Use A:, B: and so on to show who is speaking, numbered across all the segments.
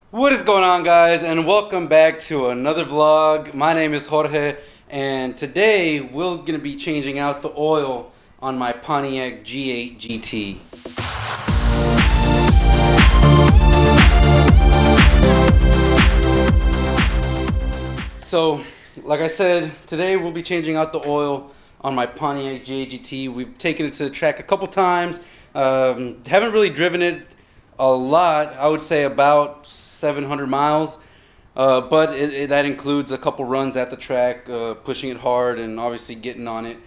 A: What is going on, guys, and welcome back to another vlog. My name is Jorge, and today we're going to be changing out the oil on my Pontiac G8 GT. So, like I said, today we'll be changing out the oil on my Pontiac G8 GT. We've taken it to the track a couple times. Haven't really driven it a lot. I would say about 700 miles, but that includes a couple runs at the track, pushing it hard and obviously getting on it.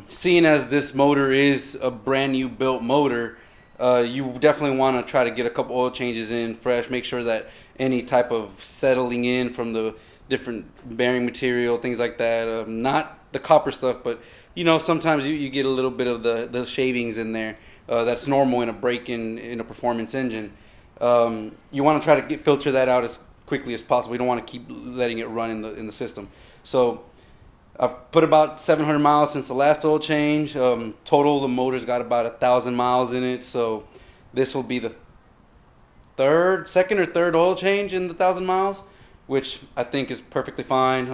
A: Seeing as this motor is a brand new built motor, you definitely want to try to get a couple oil changes in fresh, make sure that any type of settling in from the different bearing material, things like that, not the copper stuff, but you know, sometimes you get a little bit of the shavings in there. That's normal in a break-in in a performance engine. You want to try to filter that out as quickly as possible. You don't want to keep letting it run in the system. So I've put about 700 miles since the last oil change. Total, the motor's got about 1,000 miles in it. So this will be the second or third oil change in the 1,000 miles, which I think is perfectly fine.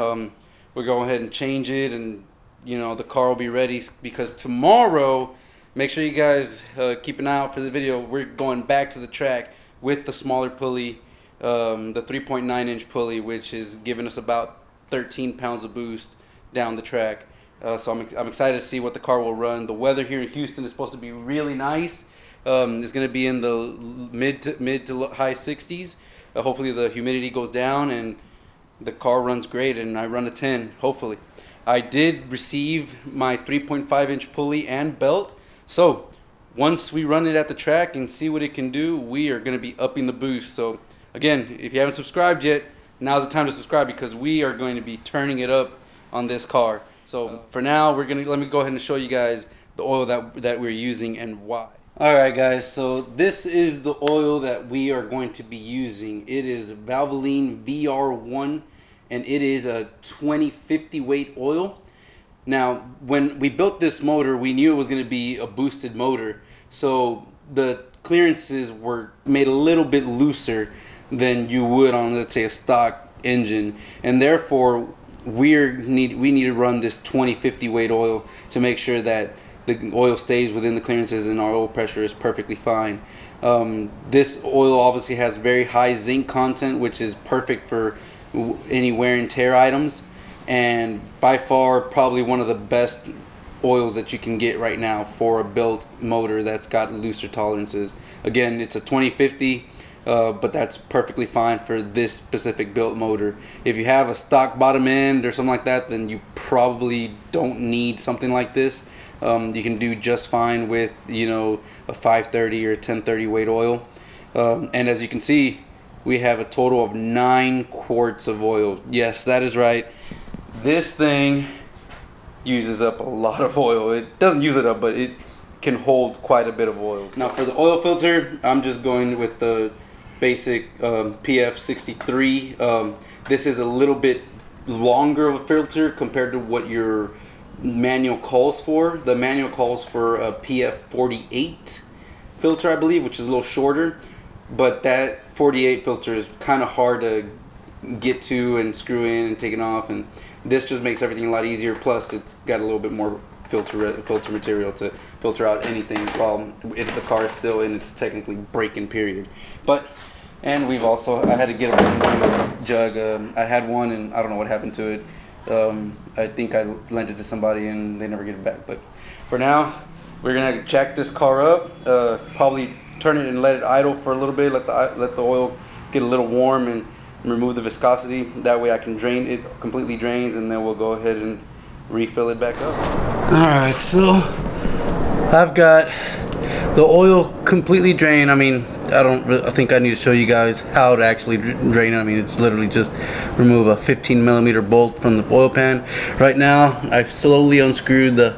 A: We'll go ahead and change it, and you know, the car will be ready, because tomorrow, make sure you guys keep an eye out for the video. We're going back to the track with the smaller pulley, the 3.9 inch pulley, which is giving us about 13 pounds of boost down the track. So I'm excited to see what the car will run. The weather here in Houston is supposed to be really nice. It's going to be in the mid to high 60s. Hopefully the humidity goes down and the car runs great, and I run a 10, hopefully. I did receive my 3.5 inch pulley and belt. So once we run it at the track and see what it can do, we are going to be upping the boost. So again, if you haven't subscribed yet, now's the time to subscribe, because we are going to be turning it up on this car. So for now, let me go ahead and show you guys the oil that we're using and why. Alright guys, so this is the oil that we are going to be using. It is Valvoline VR1, and it is a 2050 weight oil. Now, when we built this motor, we knew it was going to be a boosted motor, so the clearances were made a little bit looser than you would on, let's say, a stock engine, and therefore we need to run this 2050 weight oil to make sure that the oil stays within the clearances and our oil pressure is perfectly fine. This oil obviously has very high zinc content, which is perfect for any wear and tear items, and by far probably one of the best oils that you can get right now for a built motor that's got looser tolerances. Again, it's a 2050, but that's perfectly fine for this specific built motor. If you have a stock bottom end or something like that, then you probably don't need something like this. You can do just fine with, you know, a 530 or a 1030 weight oil. And as you can see, we have a total of 9 quarts of oil. Yes, that is right. This thing uses up a lot of oil. It doesn't use it up, but it can hold quite a bit of oil. Now for the oil filter, I'm just going with the basic PF63. This is a little bit longer of a filter compared to what your manual calls for. The manual calls for a PF48 filter, I believe, which is a little shorter, but that 48 filter is kind of hard to get to and screw in and take it off, and this just makes everything a lot easier. Plus it's got a little bit more filter material to filter out anything while the car is still in its technically break-in period. And we've also, I had to get a brand new jug. I had one and I don't know what happened to it. I think I lent it to somebody and they never get it back. But for now, we're gonna jack this car up, probably turn it and let it idle for a little bit, let the oil get a little warm and remove the viscosity. That way I can drain it, completely drains, and then we'll go ahead and refill it back up. Alright, so I've got the oil completely drained. I mean, I think I need to show you guys how to actually drain it. I mean, it's literally just remove a 15mm bolt from the oil pan. Right now, I've slowly unscrewed the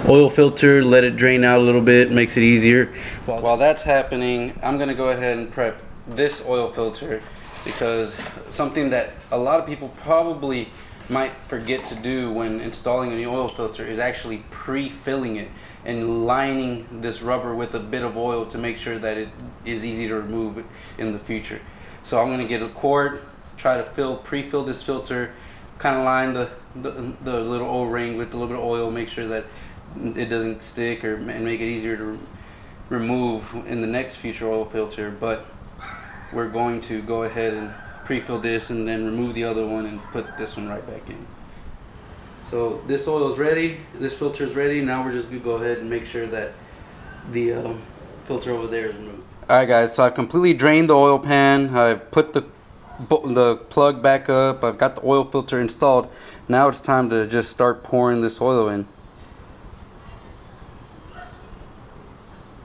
A: oil filter, let it drain out a little bit, makes it easier. While that's happening, I'm gonna go ahead and prep this oil filter, because something that a lot of people probably might forget to do when installing a new oil filter is actually pre-filling it and lining this rubber with a bit of oil to make sure that it is easy to remove in the future. So I'm gonna get a quart, try to pre-fill this filter, kind of line the little O-ring with a little bit of oil, make sure that it doesn't stick, and make it easier to remove in the next future oil filter. But we're going to go ahead and pre-fill this and then remove the other one and put this one right back in. So this oil is ready, this filter is ready. Now we're just gonna go ahead and make sure that the filter over there is removed. Alright guys, so I've completely drained the oil pan. I've put the plug back up. I've got the oil filter installed. Now it's time to just start pouring this oil in.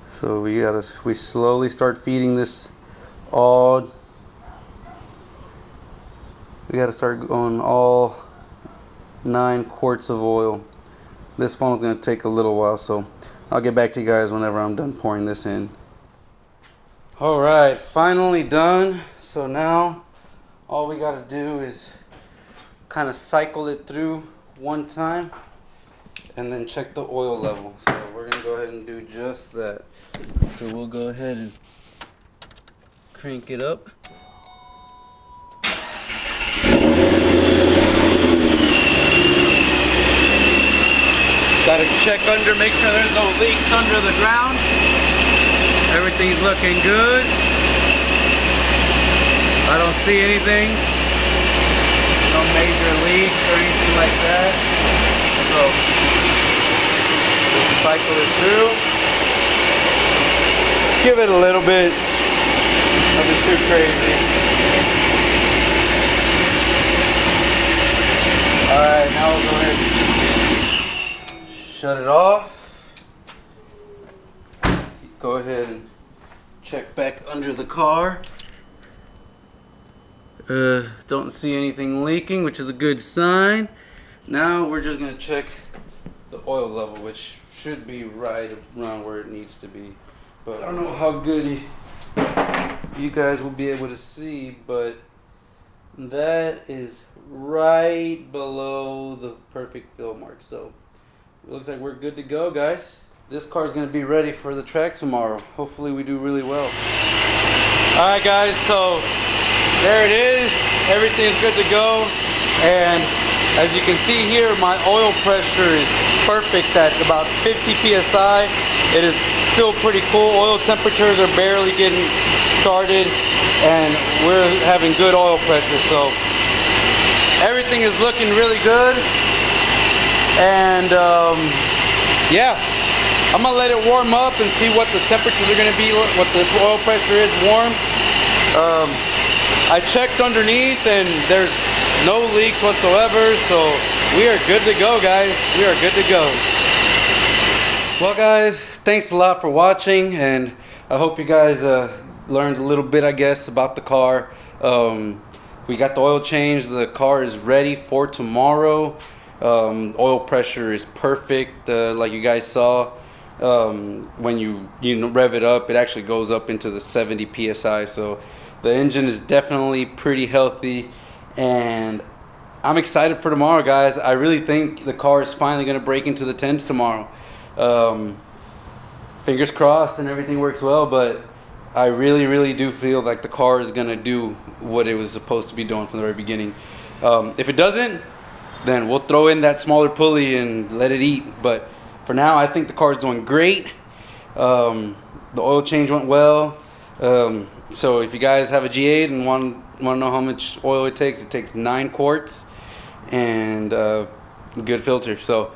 A: So we slowly start feeding this all. We gotta start going all 9 quarts of oil. This funnel is gonna take a little while, so I'll get back to you guys whenever I'm done pouring this in. Alright, finally done. So now all we gotta do is kind of cycle it through one time and then check the oil level. So we're gonna go ahead and do just that. So we'll go ahead and crank it up. Gotta check under, make sure there's no leaks under the ground. Everything's looking good. I don't see anything. No major leaks or anything like that. So just cycle it through. Give it a little bit. Nothing too crazy. Alright, now we'll go ahead and shut it off. Go ahead and check back under the car. Don't see anything leaking, which is a good sign. Now we're just gonna check the oil level, which should be right around where it needs to be. But I don't know how good you guys will be able to see, but that is right below the perfect fill mark. So it looks like we're good to go, guys. This car is going to be ready for the track tomorrow. Hopefully we do really well. Alright guys, so there it is. Everything's good to go. And as you can see here, my oil pressure is perfect at about 50 psi. It is still pretty cool. Oil temperatures are barely getting started and we're having good oil pressure. So everything is looking really good. And yeah. I'm gonna let it warm up and see what the temperatures are gonna be, what the oil pressure is warm. I checked underneath and there's no leaks whatsoever, so we are good to go, guys. We are good to go. Well guys, thanks a lot for watching, and I hope you guys learned a little bit, I guess, about the car. We got the oil change. The car is ready for tomorrow. Oil pressure is perfect, like you guys saw. When you rev it up, it actually goes up into the 70 psi. So the engine is definitely pretty healthy, and I'm excited for tomorrow, guys. I really think the car is finally going to break into the 10s tomorrow. Fingers crossed and everything works well, but I really do feel like the car is going to do what it was supposed to be doing from the very beginning. If it doesn't, then we'll throw in that smaller pulley and let it eat. But for now, I think the car is doing great. The oil change went well. So if you guys have a G8 and want to know how much oil it takes 9 quarts and good filter. So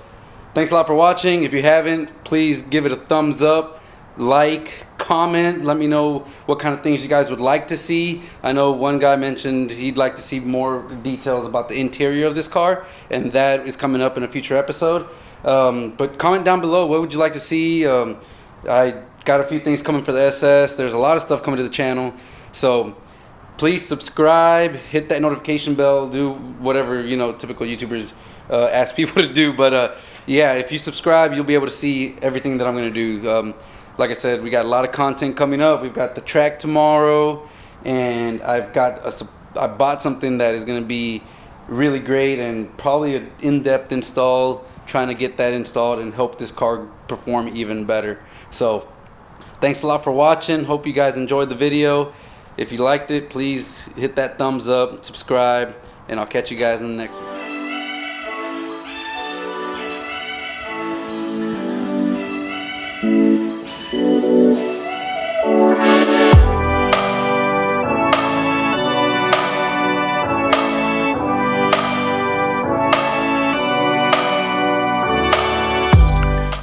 A: thanks a lot for watching. If you haven't, please give it a thumbs up, like, comment, let me know what kind of things you guys would like to see. I know one guy mentioned he'd like to see more details about the interior of this car, and that is coming up in a future episode. But comment down below, what would you like to see? I got a few things coming for the SS. There's a lot of stuff coming to the channel, so please subscribe, hit that notification bell, do whatever typical YouTubers ask people to do. But yeah, if you subscribe, you'll be able to see everything that I'm going to do. Like I said, we got a lot of content coming up. We've got the track tomorrow, and I bought something that is going to be really great and probably an in-depth install, trying to get that installed and help this car perform even better. So thanks a lot for watching. Hope you guys enjoyed the video. If you liked it, please hit that thumbs up, subscribe, and I'll catch you guys in the next one.